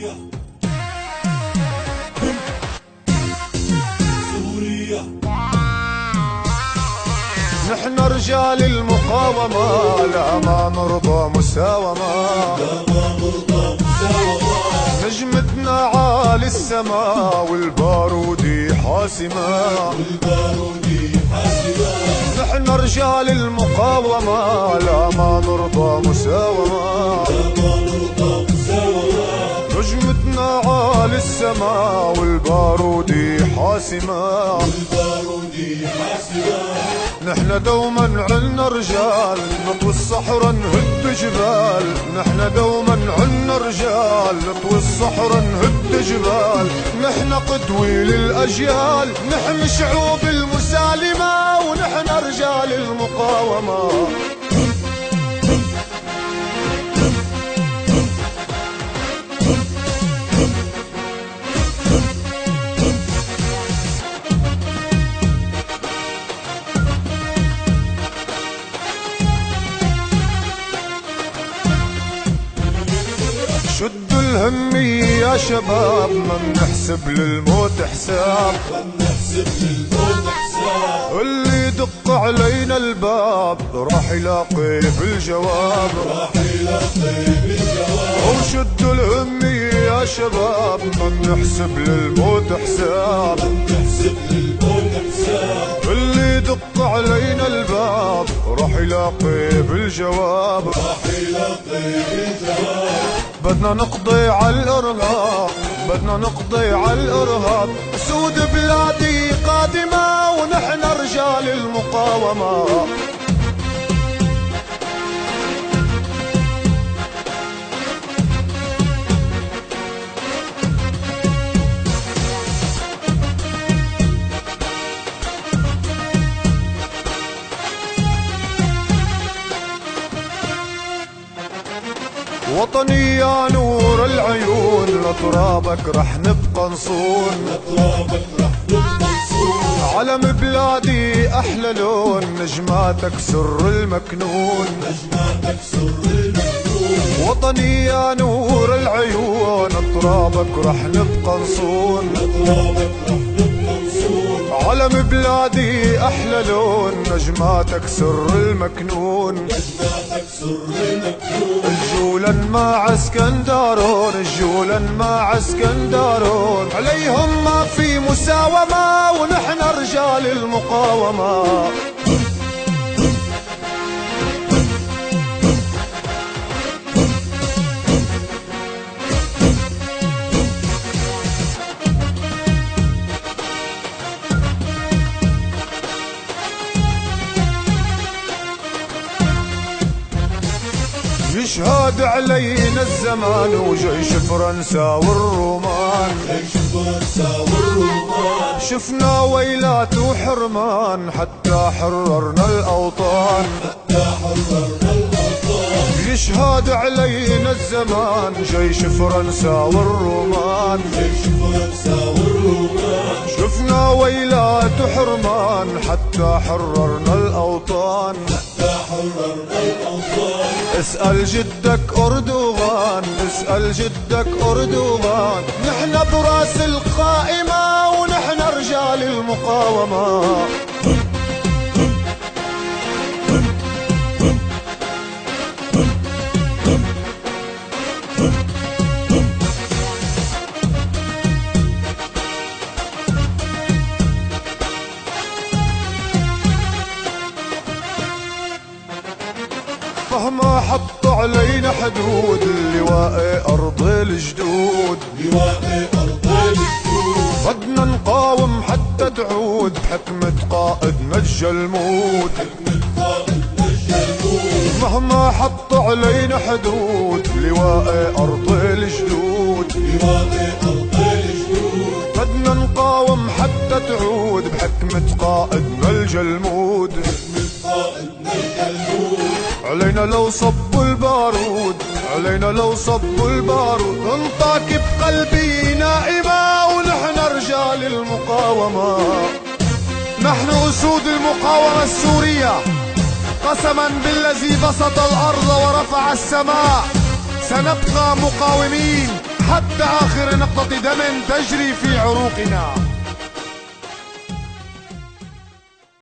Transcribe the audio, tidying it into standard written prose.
سوريا سوريا. نحن رجال المقاومة لا ما نرضى مساومة، نجمتنا عالي السما والبارودي حاسمة، نحن رجال المقاومة لا ما نرضى مساومة، نجمتنا عالي السما والبارودي حاسمة، نحن دوما عنا رجال نطوي الصحراء نهد جبال، نحن دوما عنا رجال نطوي الصحراء نهد جبال، نحن قدوي للأجيال نحمي شعوب المسالمة، ونحن رجال المقاومة. شدوا الهمية يا شباب ما بنحسب للموت حساب، اللي يدق علينا الباب راح يلاقي بالجواب، وشدوا الهمية يا شباب ما بنحسب للموت حساب، اللي يدق علينا الباب راح يلاقي بالجواب، بدنا نقضي على الارهاب، بدنا نقضي على الارهاب، سود بلادي قادمة ونحن رجال المقاومة. وطني يا نور العيون لترابك رح نبقى نصون، علم بلادي احلى لون نجماتك سر المكنون، وطني يا نور العيون ترابك رح نبقى نصون، علم بلادي احلى لون نجماتك سر المكنون، الجولا مع اسكندرون، الجولا مع اسكندرون، عليهم ما في مساومة ونحن رجال المقاومة. يشهد علينا الزمان وجيش فرنسا والرومان، شفنا ويلات وحرمان حتى حررنا الأوطان، يشهد علينا الزمان جيش فرنسا والرومان، شفنا ويلات وحرمان حتى حررنا الأوطان، اسأل جدك أردوغان، اسأل جدك أردوغان، نحن براس القائمة ونحن رجال المقاومة. مهما حطوا علينا حدود لواء أرض الجدود، بدنا نقاوم حتى تعود بحكمة قائدنا الجلمود، مهما حطوا علينا حدود لواء أرض الجدود، بدنا نقاوم حتى تعود بحكمة قائدنا الجلمود، علينا لو صبوا البارود، علينا لو صبوا البارود، انطاك بقلبي نائمة ونحن رجال المقاومة. نحن أسود المقاومة السورية، قسما بالذي بسط الأرض ورفع السماء، سنبقى مقاومين حتى آخر نقطة دم تجري في عروقنا.